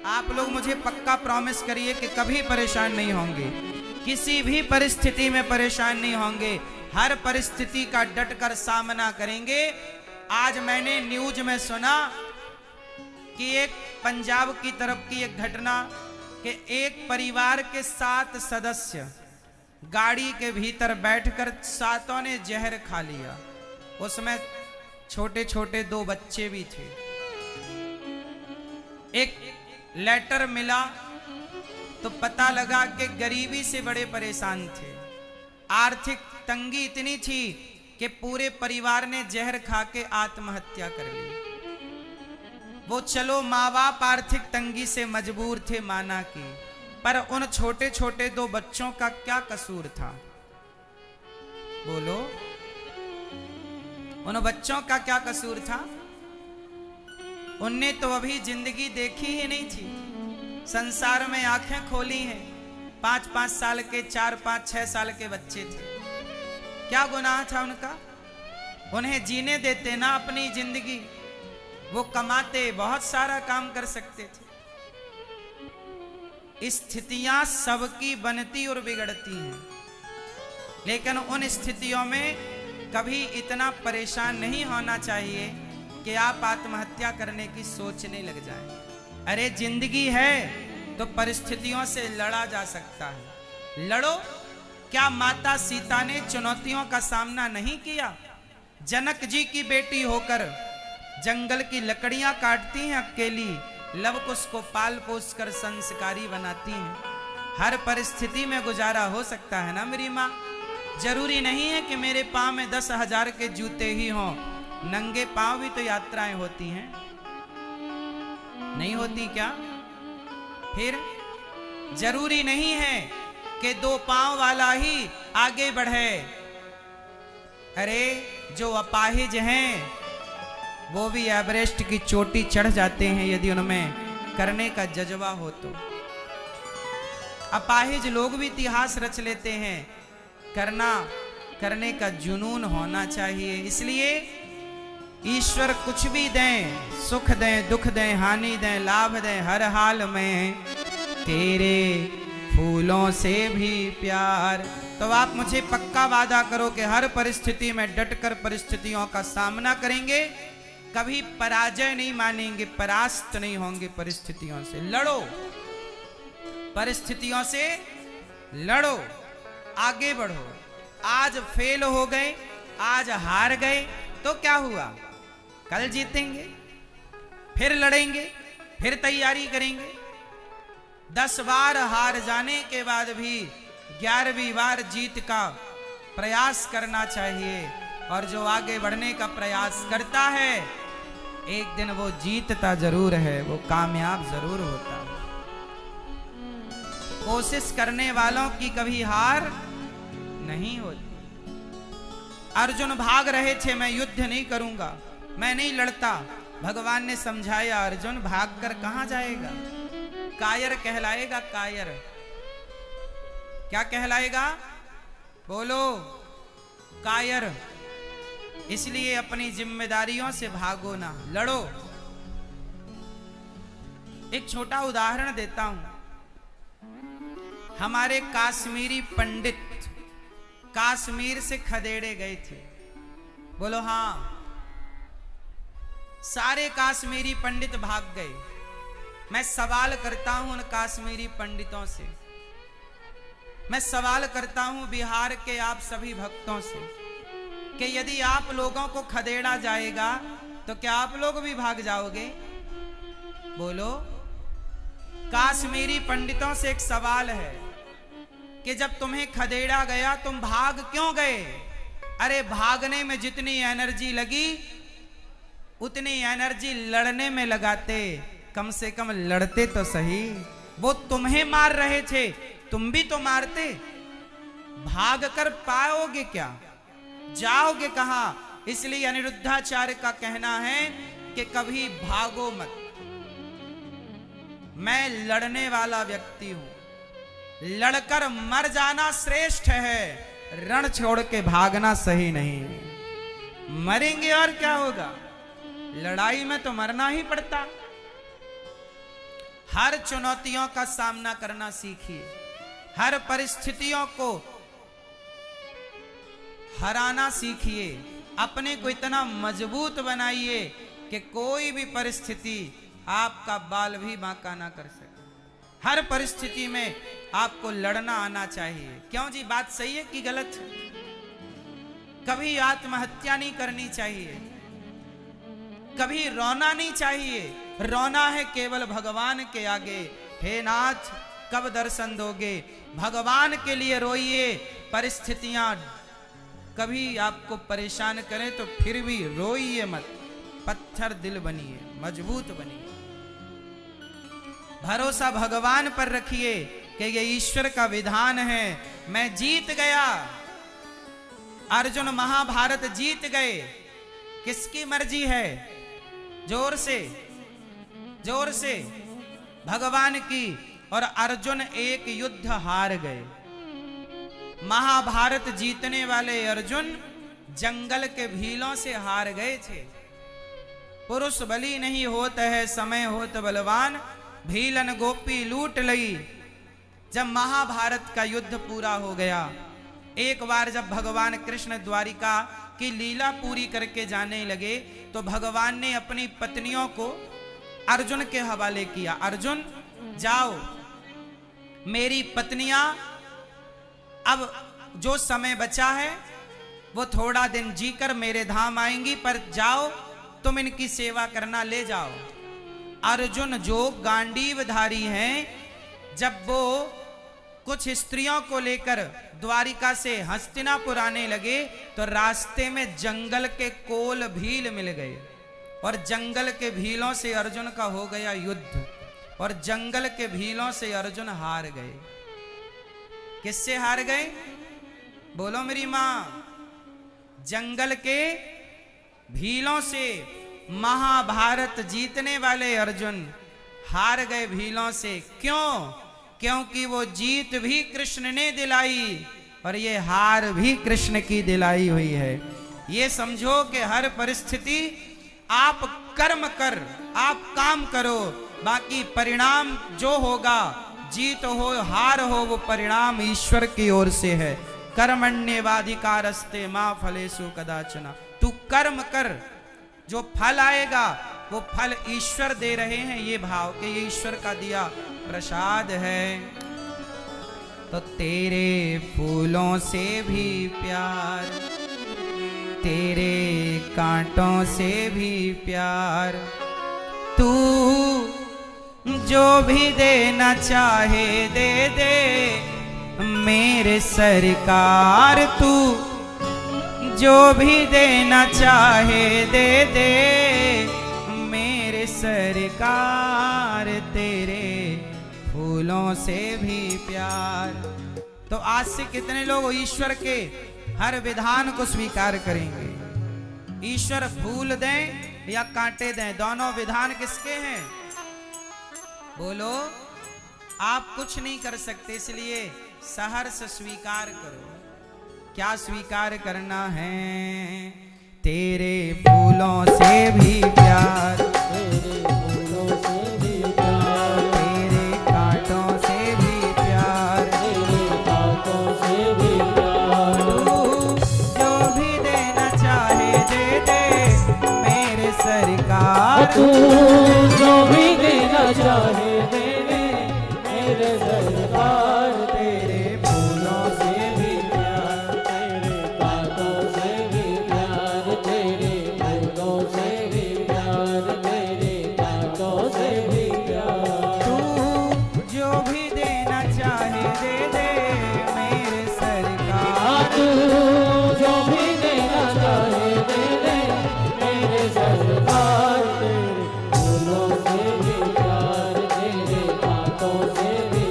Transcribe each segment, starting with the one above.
आप लोग मुझे पक्का प्रॉमिस करिए कि कभी परेशान नहीं होंगे, किसी भी परिस्थिति में परेशान नहीं होंगे, हर परिस्थिति का डटकर सामना करेंगे। आज मैंने न्यूज में सुना कि एक पंजाब की तरफ की एक घटना कि एक परिवार के 7 सदस्य गाड़ी के भीतर बैठकर सातों ने जहर खा लिया। उसमें छोटे छोटे 2 बच्चे भी थे। एक लेटर मिला तो पता लगा कि गरीबी से बड़े परेशान थे। आर्थिक तंगी इतनी थी कि पूरे परिवार ने जहर खा के आत्महत्या कर ली। वो चलो माँ बाप आर्थिक तंगी से मजबूर थे, माना कि, पर उन छोटे छोटे 2 बच्चों का क्या कसूर था? बोलो, उन बच्चों का क्या कसूर था? उनने तो अभी जिंदगी देखी ही नहीं थी, संसार में आंखें खोली हैं। 5-5 साल के, 4-5, 6 साल के बच्चे थे। क्या गुनाह था उनका? उन्हें जीने देते ना अपनी जिंदगी। वो कमाते, बहुत सारा काम कर सकते थे। स्थितियां सबकी बनती और बिगड़ती हैं, लेकिन उन स्थितियों में कभी इतना परेशान नहीं होना चाहिए कि आप आत्महत्या करने की सोचने लग जाएं। अरे जिंदगी है तो परिस्थितियों से लड़ा जा सकता है, लड़ो। क्या माता सीता ने चुनौतियों का सामना नहीं किया? जनक जी की बेटी होकर जंगल की लकड़ियां काटती हैं अकेली, लव कुश को पाल पोस कर संस्कारी बनाती हैं। हर परिस्थिति में गुजारा हो सकता है ना मेरी माँ। जरूरी नहीं है कि मेरे पाँव में 10,000 के जूते ही हों, नंगे पाँव भी तो यात्राएं होती हैं, नहीं होती क्या? फिर जरूरी नहीं है कि 2 पाँव वाला ही आगे बढ़े। अरे जो अपाहिज हैं वो भी एवरेस्ट की चोटी चढ़ जाते हैं यदि उनमें करने का जज्बा हो तो। अपाहिज लोग भी इतिहास रच लेते हैं। करने का जुनून होना चाहिए। इसलिए ईश्वर कुछ भी दें, सुख दें, दुख दें, हानि दें, लाभ दें, हर हाल में तेरे फूलों से भी प्यार। तो आप मुझे पक्का वादा करो कि हर परिस्थिति में डटकर परिस्थितियों का सामना करेंगे, कभी पराजय नहीं मानेंगे, परास्त नहीं होंगे। परिस्थितियों से लड़ो, परिस्थितियों से लड़ो, आगे बढ़ो। आज फेल हो गए, आज हार गए तो क्या हुआ? कल जीतेंगे, फिर लड़ेंगे, फिर तैयारी करेंगे। 10 बार हार जाने के बाद भी 11वीं बार जीत का प्रयास करना चाहिए। और जो आगे बढ़ने का प्रयास करता है, एक दिन वो जीतता जरूर है, वो कामयाब जरूर होता है। कोशिश करने वालों की कभी हार नहीं होती। अर्जुन भाग रहे थे, मैं युद्ध नहीं करूंगा, मैं नहीं लड़ता। भगवान ने समझाया, अर्जुन भागकर कहां जाएगा? कायर कहलाएगा, कायर। क्या कहलाएगा? बोलो, कायर। इसलिए अपनी जिम्मेदारियों से भागो ना, लड़ो। एक छोटा उदाहरण देता हूं। हमारे काश्मीरी पंडित कश्मीर से खदेड़े गए थे। बोलो हाँ। सारे काश्मीरी पंडित भाग गए। मैं सवाल करता हूं उन काश्मीरी पंडितों से, मैं सवाल करता हूं बिहार के आप सभी भक्तों से कि यदि आप लोगों को खदेड़ा जाएगा तो क्या आप लोग भी भाग जाओगे? बोलो। काश्मीरी पंडितों से एक सवाल है कि जब तुम्हें खदेड़ा गया तुम भाग क्यों गए? अरे भागने में जितनी एनर्जी लगी उतनी एनर्जी लड़ने में लगाते। कम से कम लड़ते तो सही। वो तुम्हें मार रहे थे, तुम भी तो मारते। भाग कर पाओगे क्या? जाओगे कहां? इसलिए अनिरुद्धाचार्य का कहना है कि कभी भागो मत। मैं लड़ने वाला व्यक्ति हूं, लड़कर मर जाना श्रेष्ठ है, रण छोड़ के भागना सही नहीं है। मरेंगे और क्या होगा? लड़ाई में तो मरना ही पड़ता। हर चुनौतियों का सामना करना सीखिए, हर परिस्थितियों को हराना सीखिए, अपने को इतना मजबूत बनाइए कि कोई भी परिस्थिति आपका बाल भी बांका ना कर सके। हर परिस्थिति में आपको लड़ना आना चाहिए। क्यों जी, बात सही है कि गलत है? कभी आत्महत्या नहीं करनी चाहिए, कभी रोना नहीं चाहिए। रोना है केवल भगवान के आगे। हे नाथ, कब दर्शन दोगे? भगवान के लिए रोइए। परिस्थितियां कभी आपको परेशान करें तो फिर भी रोइए मत, पत्थर दिल बनिए, मजबूत बनिए। भरोसा भगवान पर रखिए कि ये ईश्वर का विधान है। मैं जीत गया। अर्जुन महाभारत जीत गए। किसकी मर्जी है? जोर से, जोर से, भगवान की। और अर्जुन एक युद्ध हार गए। महाभारत जीतने वाले अर्जुन जंगल के भीलों से हार गए थे। पुरुष बली नहीं होत है, समय होत बलवान, भीलन गोपी लूट लई। जब महाभारत का युद्ध पूरा हो गया, एक बार जब भगवान कृष्ण द्वारिका की लीला पूरी करके जाने लगे तो भगवान ने अपनी पत्नियों को अर्जुन के हवाले किया। अर्जुन जाओ, मेरी पत्नियां अब जो समय बचा है वो थोड़ा दिन जीकर मेरे धाम आएंगी, पर जाओ तुम इनकी सेवा करना, ले जाओ। अर्जुन जो गांडीवधारी हैं, जब वो कुछ स्त्रियों को लेकर द्वारिका से हस्तिनापुर आने लगे तो रास्ते में जंगल के कोल भील मिल गए और जंगल के भीलों से अर्जुन का हो गया युद्ध और जंगल के भीलों से अर्जुन हार गए। किससे हार गए? बोलो मेरी मां। जंगल के भीलों से महाभारत जीतने वाले अर्जुन हार गए भीलों से। क्यों? क्योंकि वो जीत भी कृष्ण ने दिलाई और ये हार भी कृष्ण की दिलाई हुई है। ये समझो कि हर परिस्थिति आप कर्म कर, आप काम करो, बाकी परिणाम जो होगा, जीत हो हार हो, वो परिणाम ईश्वर की ओर से है। कर्मण्येवाधिकारस्ते मा फलेषु कदाचन। तू कर्म कर, जो फल आएगा वो फल ईश्वर दे रहे हैं, ये भाव कि ये ईश्वर का दिया प्रसाद है। तो तेरे फूलों से भी प्यार, तेरे कांटों से भी प्यार, तू जो भी देना चाहे दे दे मेरे सरकार। तू जो भी देना चाहे दे दे मेरे सरकार, तेरे फूलों से भी प्यार। तो आज से कितने लोग ईश्वर के हर विधान को स्वीकार करेंगे? ईश्वर फूल दें या कांटे दें, दोनों विधान किसके हैं? बोलो। आप कुछ नहीं कर सकते, इसलिए सहर्ष स्वीकार करो। क्या स्वीकार करना है? तेरे फूलों से भी प्यार, तेरे फूलों से भी प्यार, तेरे कांटों से भी प्यार, तेरे कांटों से भी प्यार। तू जो भी देना चाहे दे दे मेरे सरकार। तू जो भी देना चाहे दे दे मेरे सरकार। तेरे फूलों से भी प्यार, तेरे कांटों से भी प्यार, तेरे फूलों से भी प्यार, तेरे कांटों से भी प्यार। तू जो भी देना चाहे दे दे मेरे सरकार। तू जो भी देना चाहे दे दे मेरे सरकार। तेरे फूलों से भी प्यार, तेरे कांटों से भी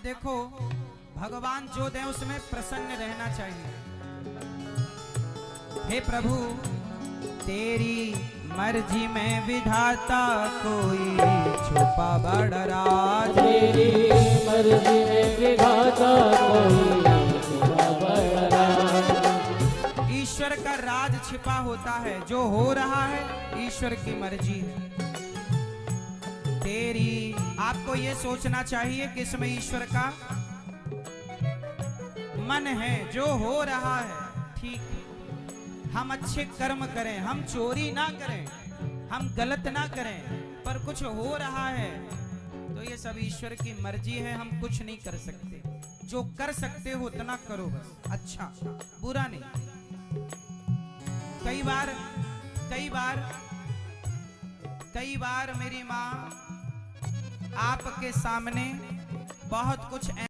अब देखो, भगवान जो दे उसमें प्रसन्न रहना चाहिए। हे प्रभु, तेरी मर्जी में विधाता कोई छुपा बड़ राज। तेरी मर्जी में विधाता कोई छुपा बड़ राज। ईश्वर का राज छिपा होता है, जो हो रहा है ईश्वर की मर्जी है। तेरी, आपको ये सोचना चाहिए कि इसमें ईश्वर का मन है। जो हो रहा है ठीक है, हम अच्छे कर्म करें, हम चोरी ना करें, हम गलत ना करें, पर कुछ हो रहा है तो ये सब ईश्वर की मर्जी है, हम कुछ नहीं कर सकते। जो कर सकते हो उतना करो बस, अच्छा बुरा नहीं। कई बार मेरी माँ आपके सामने बहुत कुछ